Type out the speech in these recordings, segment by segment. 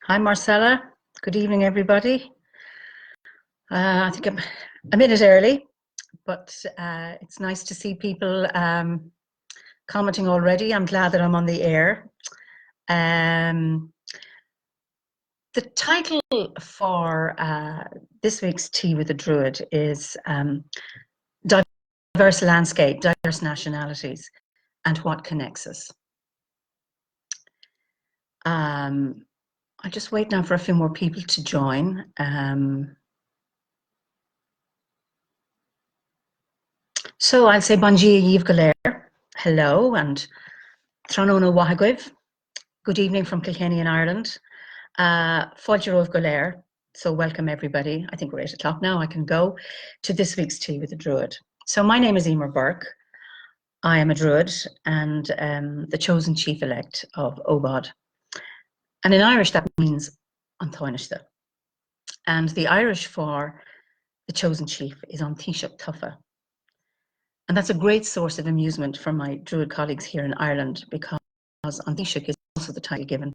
Hi, Marcella. Good evening, everybody. I think I'm a minute early, but it's nice to see people commenting already. I'm glad that I'm on the air. The title for this week's Tea with the Druid is Diverse Landscape, Diverse Nationalities, and What Connects Us. I'll just wait now for a few more people to join. So I'll say Bongia Yves Galer, hello, and Tranona Wahagwiv, good evening from Kilkenny in Ireland. Fáilte Galer, so welcome everybody. I think we're 8 o'clock now, I can go to this week's Tea with the Druid. So my name is Emer Burke. I am a Druid and the chosen chief elect of OBOD. And in Irish that means An Tánaiste. And the Irish for the chosen chief is An Taoiseach Tuffa. And that's a great source of amusement for my Druid colleagues here in Ireland, because An Taoiseach is also the title given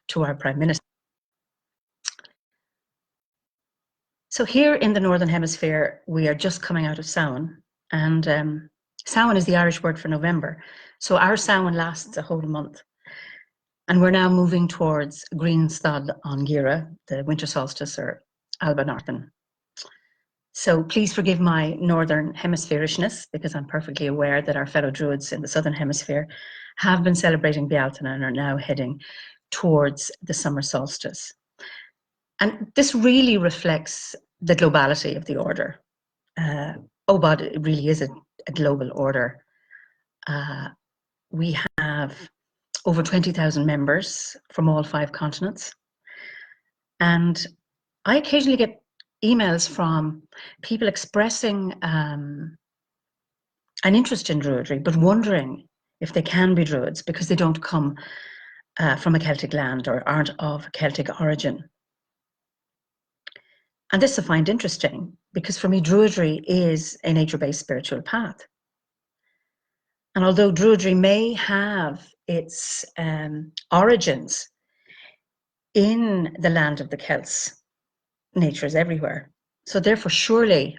to our Prime Minister. So here in the Northern Hemisphere, we are just coming out of Samhain, and Samhain is the Irish word for November. So our Samhain lasts a whole month. And we're now moving towards Green Stad an Gira, the winter solstice, or Alba Norton. So please forgive my Northern Hemispherishness, because I'm perfectly aware that our fellow Druids in the Southern Hemisphere have been celebrating Bealtaine and are now heading towards the summer solstice. And this really reflects the globality of the order. OBOD really is a global order. We have over 20,000 members from all 5 continents. And I occasionally get emails from people expressing an interest in Druidry, but wondering if they can be Druids because they don't come from a Celtic land or aren't of Celtic origin. And this I find interesting, because for me, Druidry is a nature-based spiritual path. And although Druidry may have its origins in the land of the Celts, nature is everywhere. So therefore, surely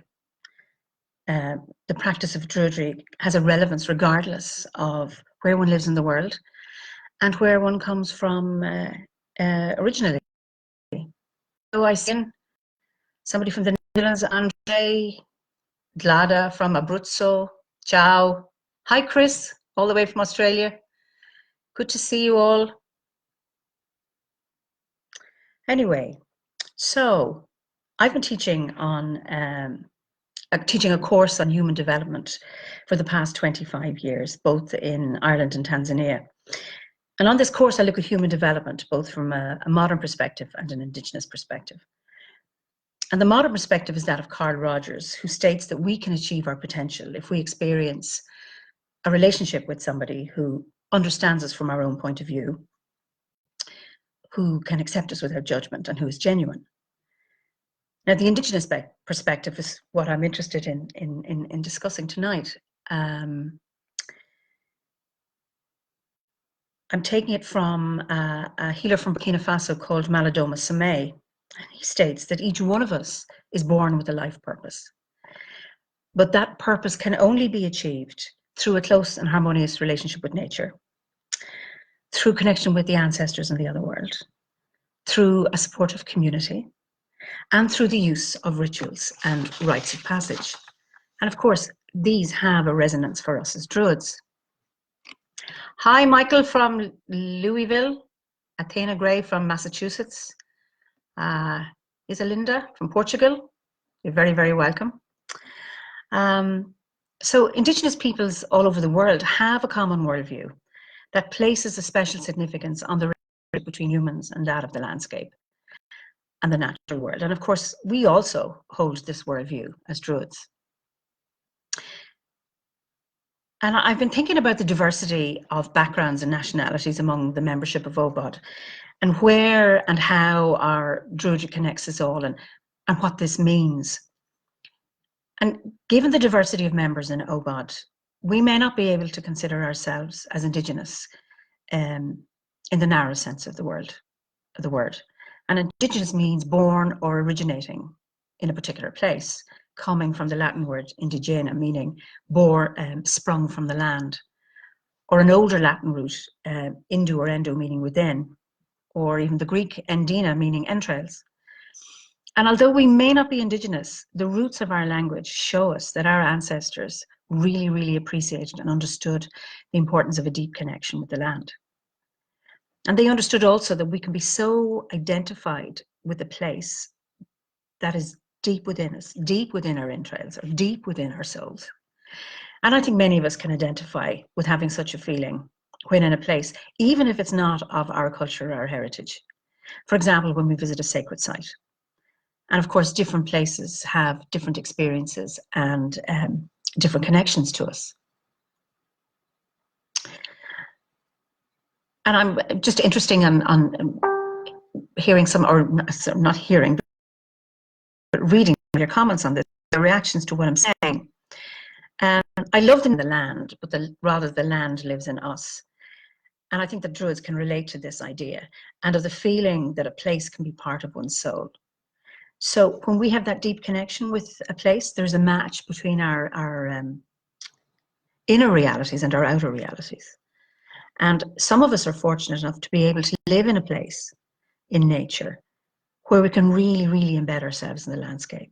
the practice of Druidry has a relevance regardless of where one lives in the world and where one comes from originally. So I see somebody from the Netherlands, Andre, Glada from Abruzzo, ciao. Hi, Chris, all the way from Australia. Good to see you all. Anyway, so I've been teaching on teaching a course on human development for the past 25 years, both in Ireland and Tanzania. And on this course, I look at human development, both from a modern perspective and an Indigenous perspective. And the modern perspective is that of Carl Rogers, who states that we can achieve our potential if we experience a relationship with somebody who understands us from our own point of view, who can accept us without judgment, and who is genuine. Now, the Indigenous perspective is what I'm interested in discussing tonight. I'm taking it from a healer from Burkina Faso called Malidoma Samay. He states that each one of us is born with a life purpose, but that purpose can only be achieved through a close and harmonious relationship with nature, through connection with the ancestors in the other world, through a supportive community, and through the use of rituals and rites of passage. And of course, these have a resonance for us as Druids. Hi, Michael from Louisville, Athena Gray from Massachusetts, Isalinda from Portugal. You're very, very welcome. So Indigenous peoples all over the world have a common worldview that places a special significance on the relationship between humans and that of the landscape and the natural world. And of course, we also hold this worldview as Druids. And I've been thinking about the diversity of backgrounds and nationalities among the membership of OBOD, and where and how our Druidry connects us all, and what this means. And given the diversity of members in OBOD, we may not be able to consider ourselves as Indigenous in the narrow sense of the word. And indigenous means born or originating in a particular place, coming from the Latin word indigena, meaning sprung from the land, or an older Latin root, indu or endo, meaning within, or even the Greek endina, meaning entrails. And although we may not be indigenous, the roots of our language show us that our ancestors really, really appreciated and understood the importance of a deep connection with the land. And they understood also that we can be so identified with a place that is deep within us, deep within our entrails, or deep within our souls. And I think many of us can identify with having such a feeling when in a place, even if it's not of our culture or our heritage. For example, when we visit a sacred site. And of course, different places have different experiences and different connections to us. And I'm just interested on hearing some, or not hearing, but reading your comments on this, the reactions to what I'm saying. I love the land, but rather the land lives in us. And I think that Druids can relate to this idea and of the feeling that a place can be part of one's soul. So when we have that deep connection with a place, there's a match between our inner realities and our outer realities. And some of us are fortunate enough to be able to live in a place in nature where we can really, really embed ourselves in the landscape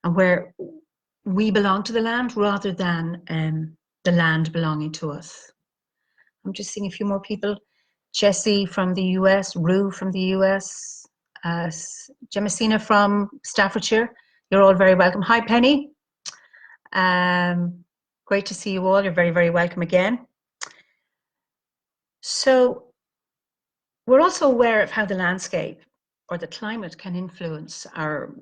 and where we belong to the land rather than the land belonging to us. I'm just seeing a few more people. Jessie from the US, Rue from the US, Jemasina from Staffordshire. You're all very welcome. Hi, Penny. Great to see you all. You're very, very welcome again. So we're also aware of how the landscape or the climate can influence our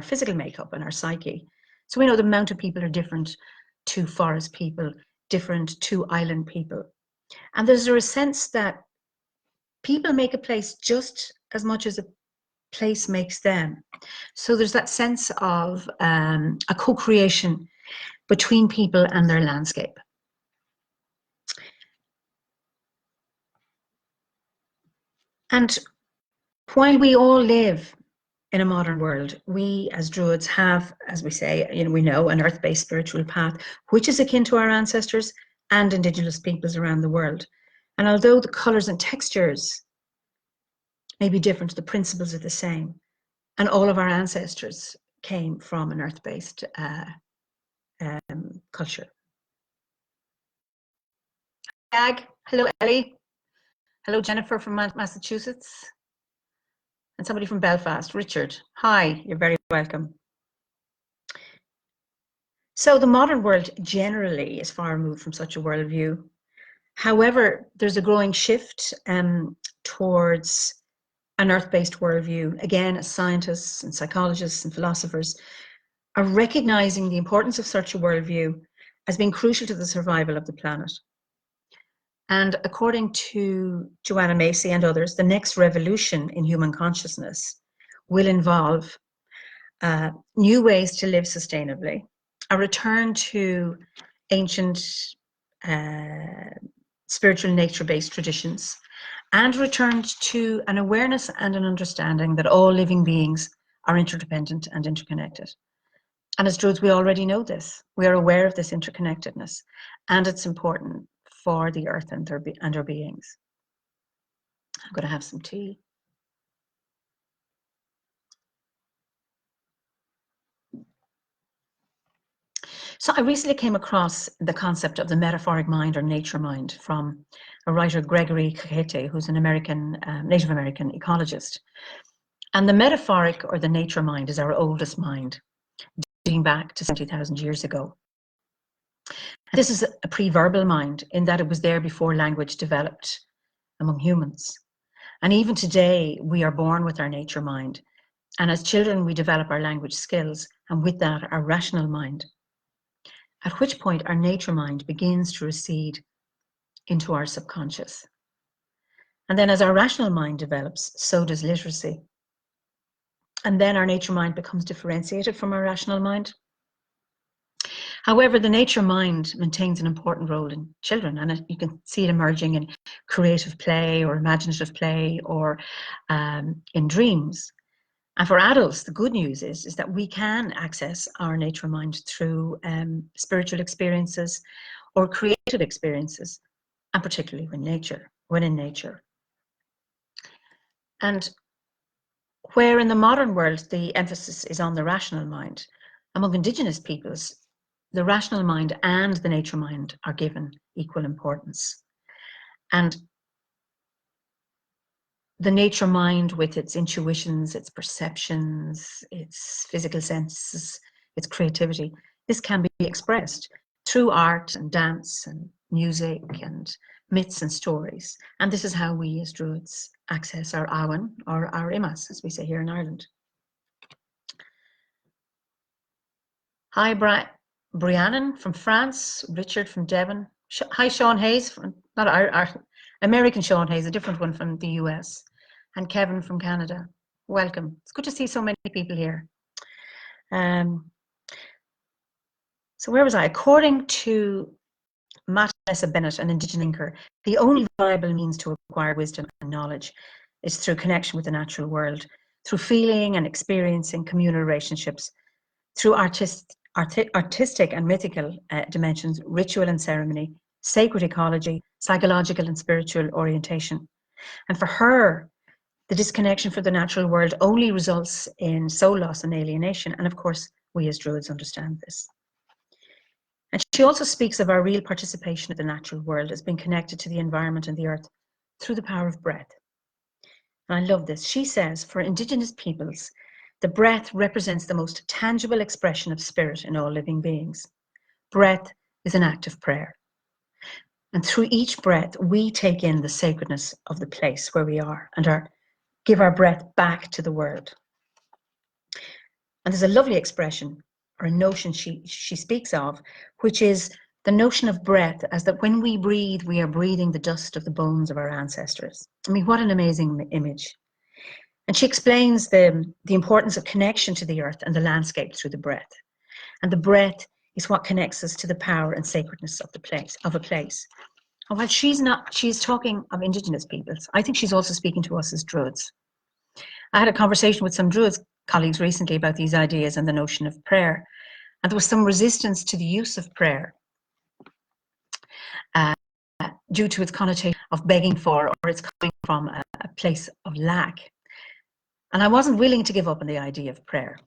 physical makeup and our psyche. So we know the mountain people are different to forest people, different to island people. And there's a sense that people make a place just as much as a place makes them. So there's that sense of a co-creation between people and their landscape. And while we all live in a modern world, we as Druids have, as we say, we know an earth-based spiritual path, which is akin to our ancestors and indigenous peoples around the world. And although the colors and textures may be different, the principles are the same. And all of our ancestors came from an earth-based culture. Hello, Ellie. Hello, Jennifer from Massachusetts. And somebody from Belfast, Richard. Hi, you're very welcome. So the modern world generally is far removed from such a worldview. However, there's a growing shift towards an earth-based worldview. Again, as scientists and psychologists and philosophers are recognizing the importance of such a worldview as being crucial to the survival of the planet. And according to Joanna Macy and others, the next revolution in human consciousness will involve new ways to live sustainably, a return to ancient spiritual nature-based traditions, and returned to an awareness and an understanding that all living beings are interdependent and interconnected. And as Druids, we already know this. We are aware of this interconnectedness, and it's important for the earth and our beings. I'm going to have some tea. So I recently came across the concept of the metaphoric mind or nature mind from a writer, Gregory Cajete, who's an Native American ecologist. And the metaphoric or the nature mind is our oldest mind, dating back to 70,000 years ago. This is a pre-verbal mind in that it was there before language developed among humans. And even today, we are born with our nature mind. And as children, we develop our language skills, and with that, our rational mind. At which point our nature mind begins to recede into our subconscious. And then as our rational mind develops, so does literacy. And then our nature mind becomes differentiated from our rational mind. However, the nature mind maintains an important role in children, and you can see it emerging in creative play or imaginative play or in dreams. And for adults, the good news is that we can access our nature mind through spiritual experiences or creative experiences, and particularly when in nature. And where in the modern world the emphasis is on the rational mind, among Indigenous peoples, the rational mind and the nature mind are given equal importance. And the nature mind, with its intuitions, its perceptions, its physical senses, its creativity, this can be expressed through art and dance and music and myths and stories. And this is how we as Druids access our Awen, or our Imas, as we say here in Ireland. Hi, Briannon from France, Richard from Devon. Hi, Sean Hayes, not our American Sean Hayes, a different one from the US, and Kevin from Canada. Welcome. It's good to see so many people here. So where was I? According to Matessa Bennett, an Indigenous thinker, the only viable means to acquire wisdom and knowledge is through connection with the natural world, through feeling and experiencing communal relationships, through artistic and mythical dimensions, ritual and ceremony, sacred ecology, psychological and spiritual orientation. And for her, the disconnection from the natural world only results in soul loss and alienation. And of course, we as Druids understand this. And she also speaks of our real participation in the natural world as being connected to the environment and the earth through the power of breath. And I love this. She says, for Indigenous peoples, the breath represents the most tangible expression of spirit in all living beings. Breath is an act of prayer. And through each breath, we take in the sacredness of the place where we are and give our breath back to the world. And there's a lovely expression or a notion she speaks of, which is the notion of breath as that when we breathe, we are breathing the dust of the bones of our ancestors. I mean, what an amazing image. And she explains the importance of connection to the earth and the landscape through the breath. And the breath is what connects us to the power and sacredness of a place. And while she's talking of Indigenous peoples, I think she's also speaking to us as Druids. I had a conversation with some Druids colleagues recently about these ideas and the notion of prayer. And there was some resistance to the use of prayer due to its connotation of begging for, or it's coming from a place of lack. And I wasn't willing to give up on the idea of prayer.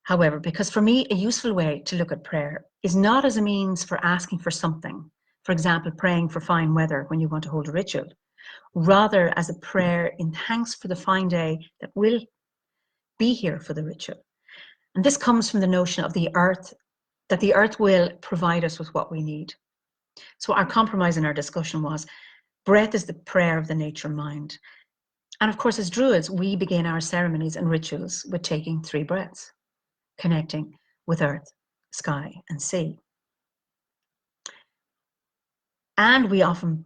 However, because for me, a useful way to look at prayer is not as a means for asking for something, for example, praying for fine weather when you want to hold a ritual, rather as a prayer in thanks for the fine day that will be here for the ritual. And this comes from the notion of the earth, that the earth will provide us with what we need. So our compromise in our discussion was, breath is the prayer of the nature mind. And of course, as Druids, we begin our ceremonies and rituals with taking 3 breaths, connecting with earth, sky, and sea. And we often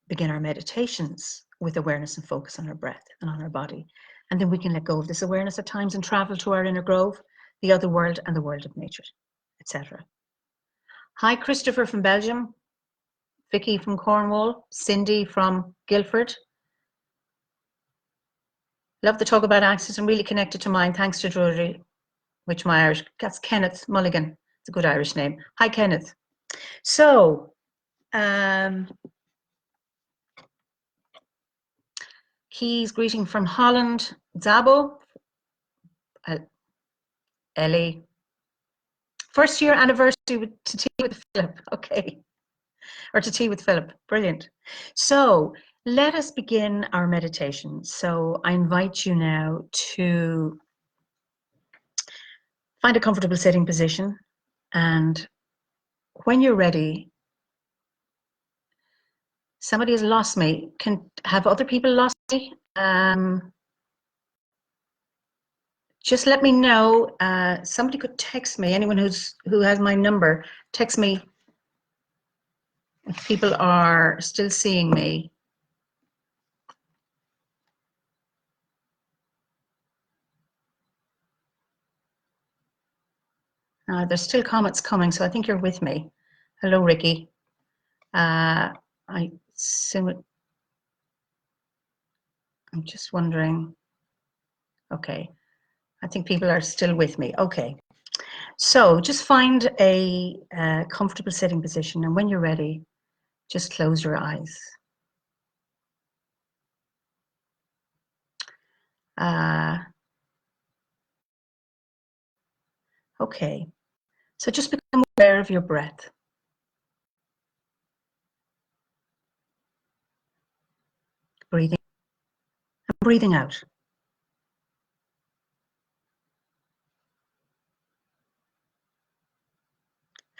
begin our meditations with awareness and focus on our breath and on our body. And then we can let go of this awareness at times and travel to our inner grove, the other world, and the world of nature, etc. Hi, Christopher from Belgium, Vicky from Cornwall, Cindy from Guildford. Love to talk about access and really connected to mine, thanks to Druid, which my Irish, that's Kenneth Mulligan. It's a good Irish name. Hi, Kenneth. So, Keys greeting from Holland, Zabo, Ellie. First year anniversary to tea with Philip, okay. Or to tea with Philip, brilliant. So let us begin our meditation. So I invite you now to find a comfortable sitting position, and when you're ready, somebody has lost me. Have other people lost me? Just let me know. Somebody could text me. Anyone who has my number, text me if people are still seeing me. There's still comments coming, so I think you're with me. Hello, Ricky. I'm just wondering. Okay, I think people are still with me. Okay, so just find a comfortable sitting position, and when you're ready, just close your eyes. Okay, so just become aware of your breath. Breathing and breathing out.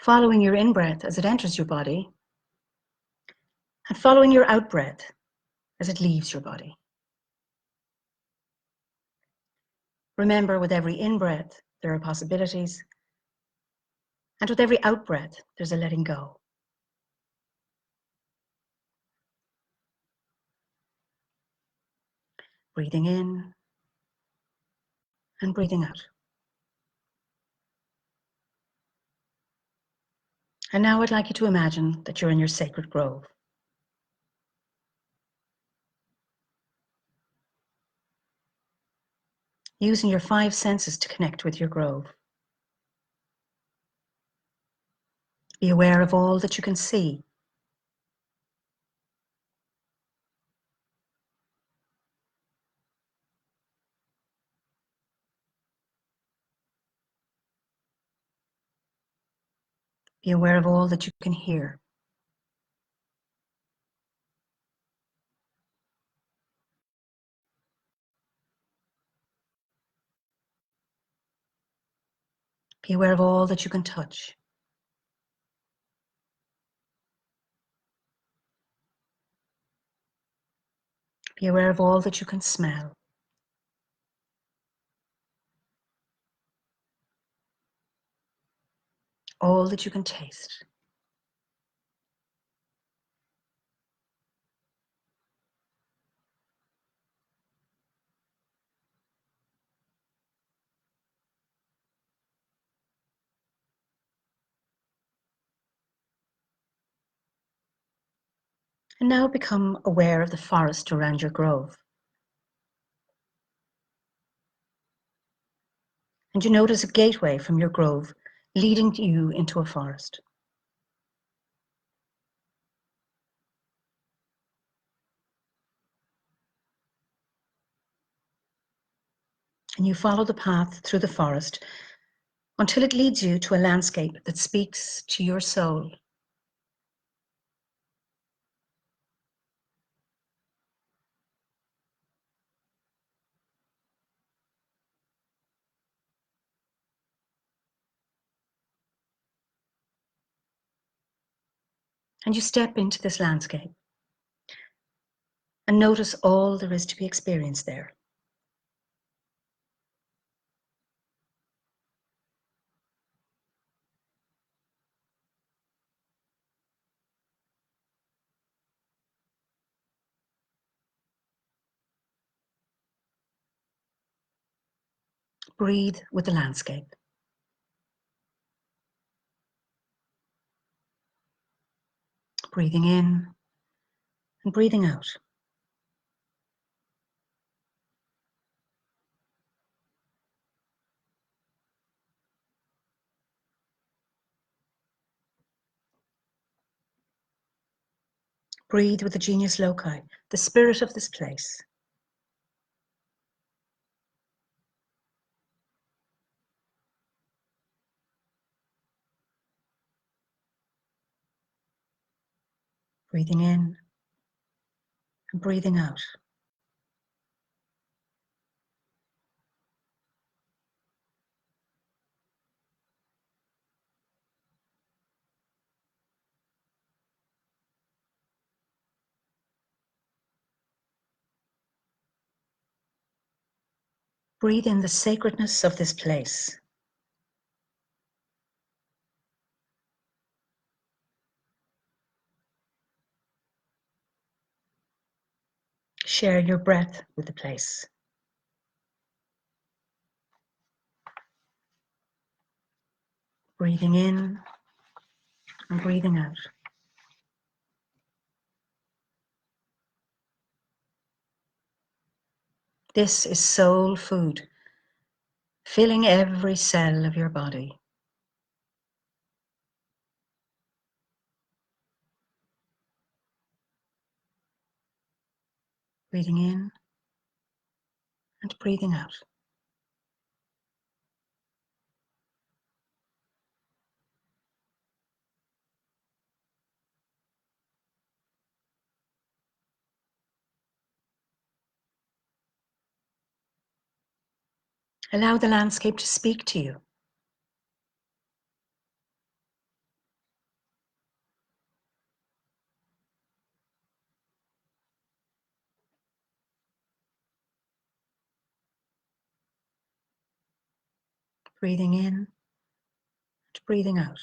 Following your in-breath as it enters your body, and following your out-breath as it leaves your body. Remember, with every in-breath, there are possibilities, and with every out-breath, there's a letting go. Breathing in and breathing out. And now I'd like you to imagine that you're in your sacred grove. Using your 5 senses to connect with your grove. Be aware of all that you can see. Be aware of all that you can hear. Be aware of all that you can touch. Be aware of all that you can smell. All that you can taste. And now become aware of the forest around your grove. And you notice a gateway from your grove leading you into a forest. And you follow the path through the forest until it leads you to a landscape that speaks to your soul. And you step into this landscape and notice all there is to be experienced there. Breathe with the landscape. Breathing in and breathing out. Breathe with the genius loci, the spirit of this place. Breathing in and breathing out. Breathe in the sacredness of this place. Share your breath with the place. Breathing in and breathing out. This is soul food, filling every cell of your body. Breathing in and breathing out. Allow the landscape to speak to you. Breathing in and breathing out.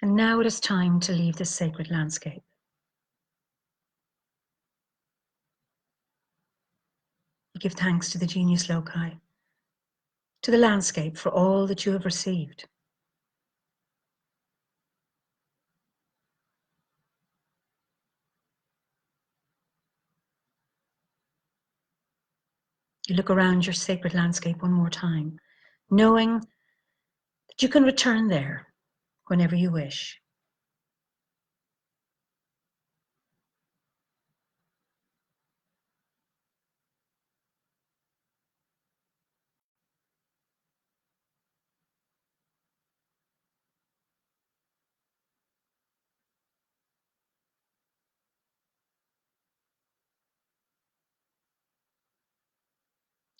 And now it is time to leave this sacred landscape. You give thanks to the genius loci, to the landscape for all that you have received. You look around your sacred landscape one more time, knowing that you can return there whenever you wish.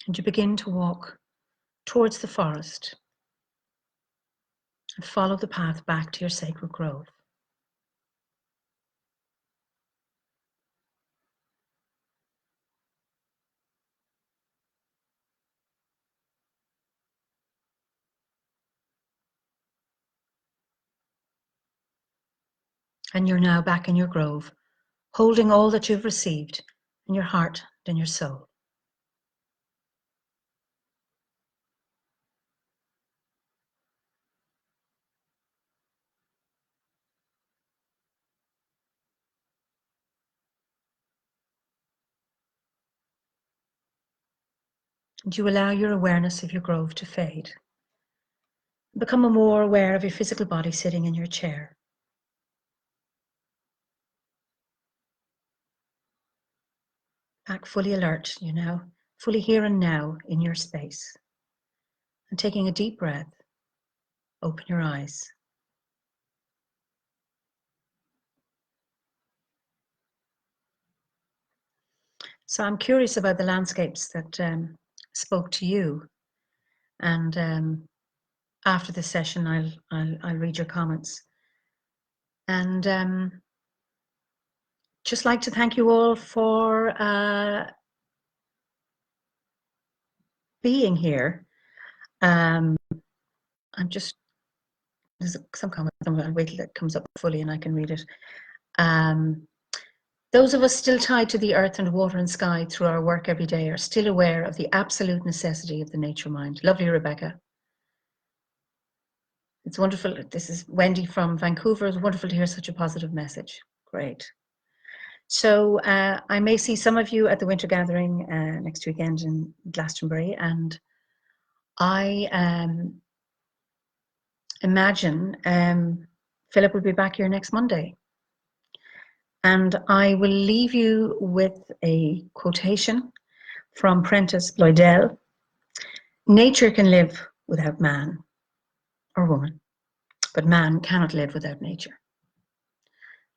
And you begin to walk towards the forest and follow the path back to your sacred grove. And you're now back in your grove, holding all that you've received in your heart and your soul. And you allow your awareness of your grove to fade. Become more aware of your physical body sitting in your chair. Back fully alert, you know, fully here and now in your space. And taking a deep breath, open your eyes. So I'm curious about the landscapes that spoke to you. And after the session, I'll read your comments. And just like to thank you all for being here. I'm just, there's some comment, I'm going to wait till it comes up fully and I can read it. Those of us still tied to the earth and water and sky through our work every day are still aware of the absolute necessity of the nature mind. Lovely, Rebecca. It's wonderful. This is Wendy from Vancouver. It's wonderful to hear such a positive message. Great. So I may see some of you at the winter gathering next weekend in Glastonbury, and I imagine Philip will be back here next Monday. And I will leave you with a quotation from Prentice Bloydell. nature can live without man or woman, but man cannot live without nature.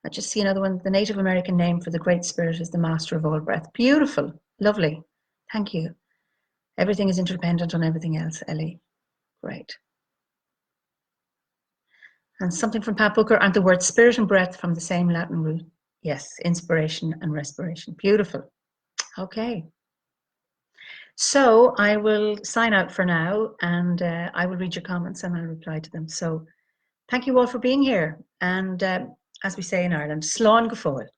I just see another one. The Native American name for the Great Spirit is the Master of all breath. Beautiful, lovely. Thank you. Everything is interdependent on everything else, Ellie. Great. And something from Pat Booker, and the word spirit and breath from the same Latin root. Yes, inspiration and respiration. Beautiful. Okay. So I will sign out for now, and I will read your comments and I'll reply to them. So thank you all for being here. And as we say in Ireland, slán go fóill.